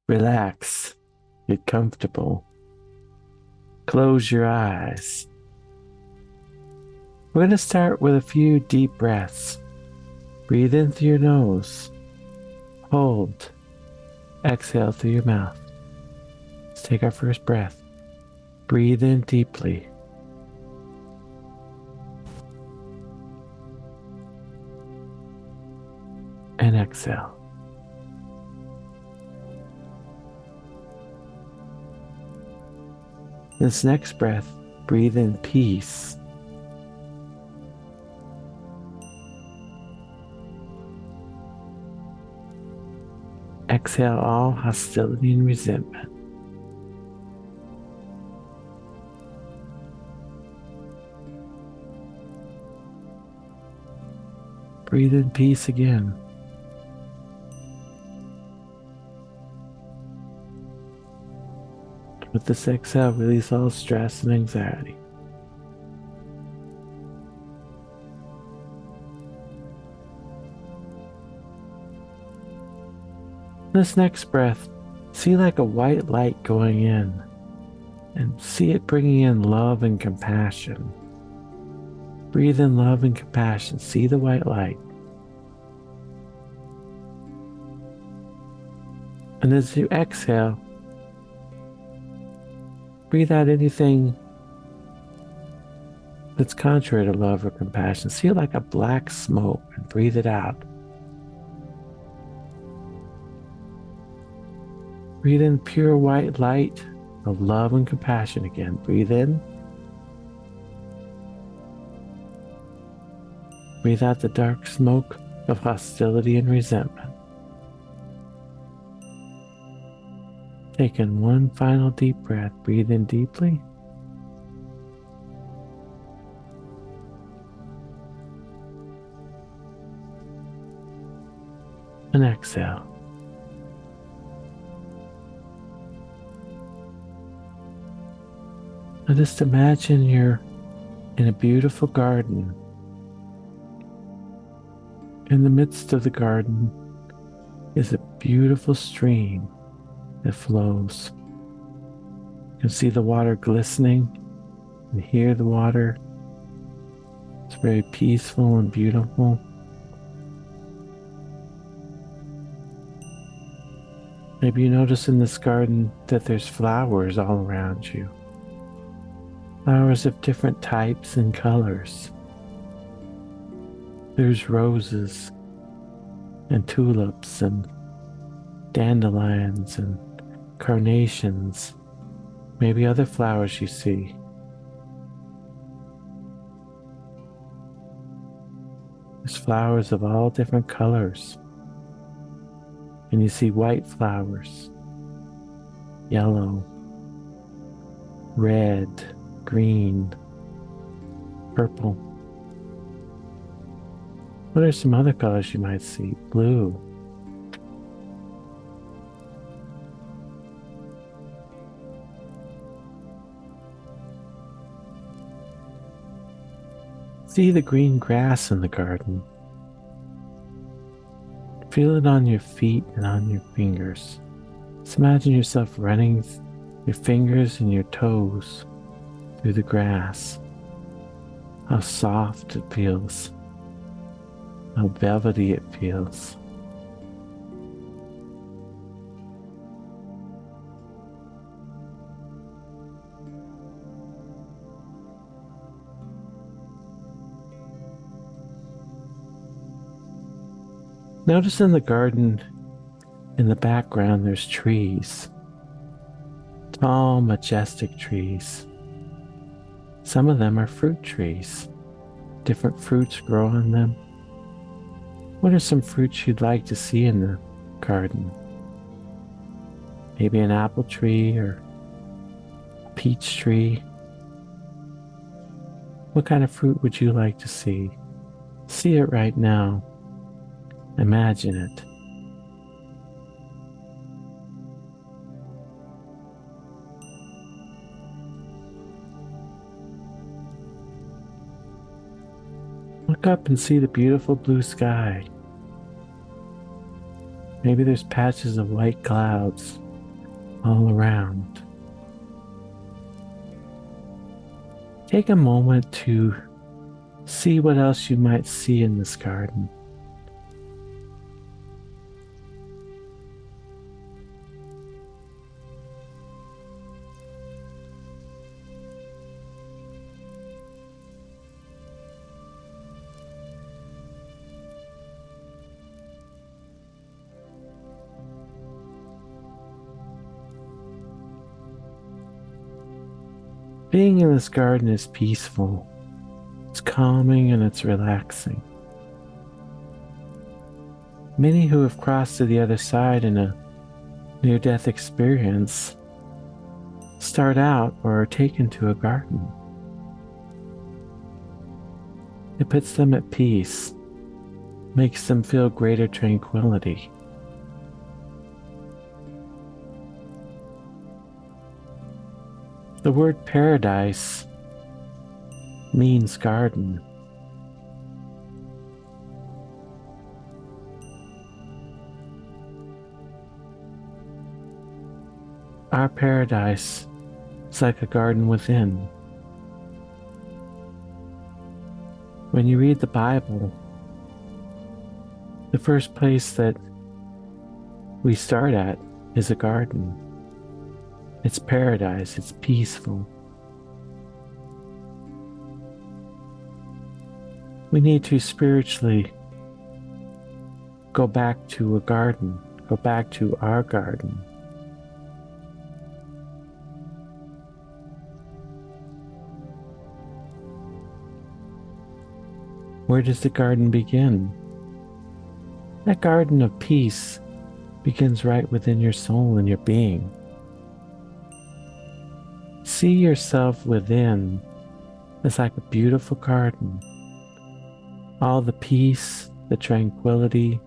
Relax, get comfortable, close your eyes. We're going to start with a few deep breaths. Breathe in through your nose, hold, exhale through your mouth. Let's take our first breath. Breathe in deeply. And exhale. This next breath, breathe in peace. Exhale all hostility and resentment. Breathe in peace again. With this exhale, release all stress and anxiety. This next breath, see like a white light going in, and see it bringing in love and compassion. Breathe in love and compassion. See the white light. And as you exhale, breathe out anything that's contrary to love or compassion. See it like a black smoke and breathe it out. Breathe in pure white light of love and compassion again. Breathe in. Breathe out the dark smoke of hostility and resentment. Take in one final deep breath. Breathe in deeply. And exhale. Now just imagine you're in a beautiful garden. In the midst of the garden is a beautiful stream that flows. You can see the water glistening and hear the water. It's very peaceful and beautiful. Maybe you notice in this garden that there's flowers all around you. Flowers of different types and colors. There's roses and tulips and dandelions and carnations, maybe other flowers you see. There's flowers of all different colors. And you see white flowers, yellow, red, green, purple. What are some other colors you might see? Blue. See the green grass in the garden. Feel it on your feet and on your fingers. Just imagine yourself running your fingers and your toes through the grass. How soft it feels. How velvety it feels. Notice in the garden, in the background, there's trees. Tall, majestic trees. Some of them are fruit trees. Different fruits grow on them. What are some fruits you'd like to see in the garden? Maybe an apple tree or a peach tree. What kind of fruit would you like to see? See it right now. Imagine it. Look up and see the beautiful blue sky. Maybe there's patches of white clouds all around. Take a moment to see what else you might see in this garden. Being in this garden is peaceful. It's calming and it's relaxing. Many who have crossed to the other side in a near-death experience start out or are taken to a garden. It puts them at peace, makes them feel greater tranquility. The word paradise means garden. Our paradise is like a garden within. When you read the Bible, the first place that we start at is a garden. It's paradise, it's peaceful. We need to spiritually go back to a garden, go back to our garden. Where does the garden begin? That garden of peace begins right within your soul and your being. See yourself within as like a beautiful garden. All the peace, the tranquility,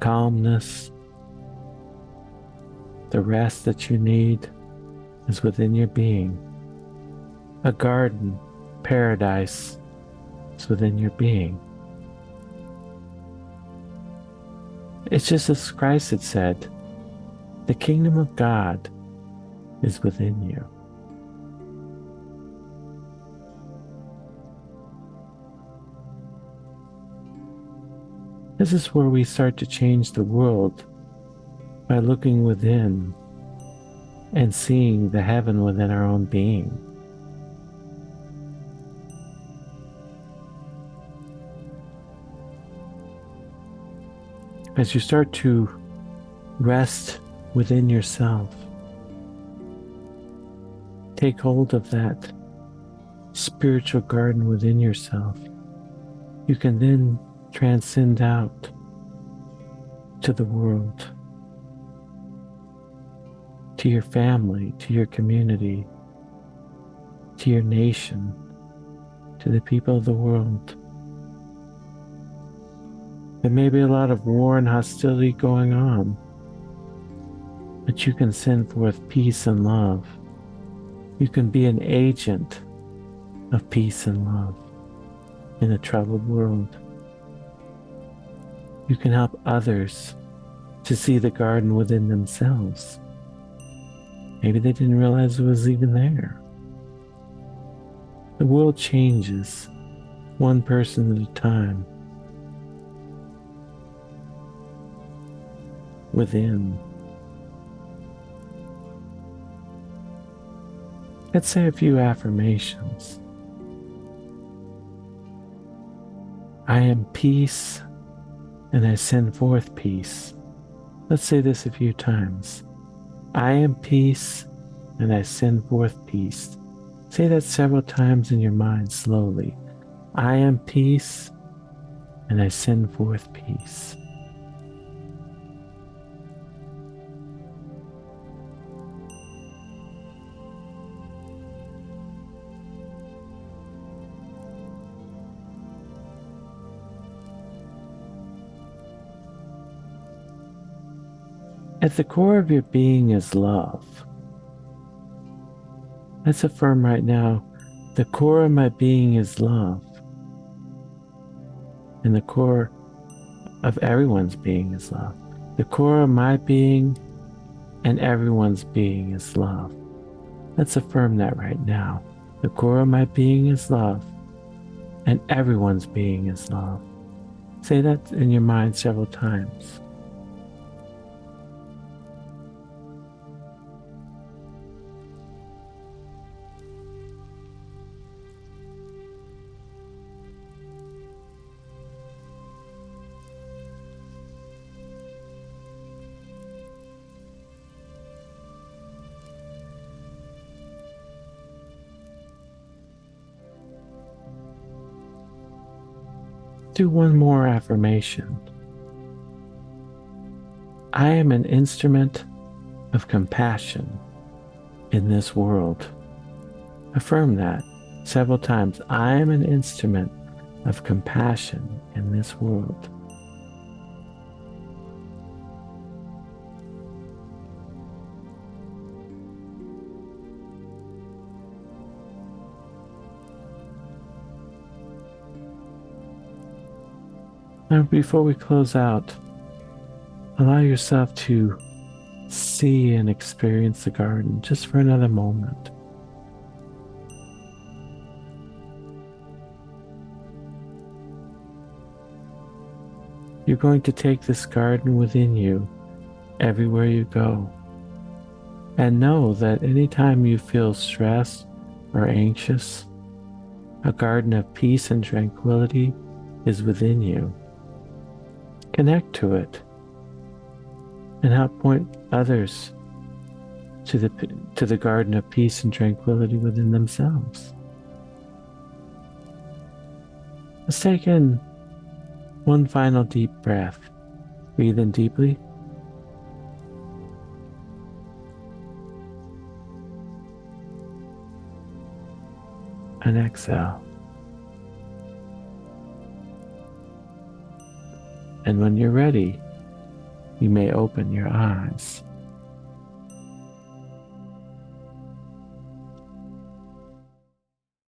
calmness, the rest that you need is within your being. A garden, paradise, is within your being. It's just as Christ had said, the kingdom of God is within you. This is where we start to change the world by looking within and seeing the heaven within our own being. As you start to rest within yourself, take hold of that spiritual garden within yourself, you can then transcend out to the world, to your family, to your community, to your nation, to the people of the world. There may be a lot of war and hostility going on, but you can send forth peace and love. You can be an agent of peace and love in a troubled world. You can help others to see the garden within themselves. Maybe they didn't realize it was even there. The world changes one person at a time. Within. Let's say a few affirmations. I am peace and I send forth peace. Let's say this a few times. I am peace and I send forth peace. Say that several times in your mind slowly. I am peace and I send forth peace. At the core of your being is love. Let's affirm right now, the core of my being is love. And the core of everyone's being is love. The core of my being and everyone's being is love. Let's affirm that right now. The core of my being is love, and everyone's being is love. Say that in your mind several times. Do one more affirmation. I am an instrument of compassion in this world. Affirm that several times. I am an instrument of compassion in this world. Now, before we close out, allow yourself to see and experience the garden just for another moment. You're going to take this garden within you everywhere you go. And know that anytime you feel stressed or anxious, a garden of peace and tranquility is within you. Connect to it and help point others to the garden of peace and tranquility within themselves. Let's take in one final deep breath. Breathe in deeply. And exhale. And when you're ready, you may open your eyes.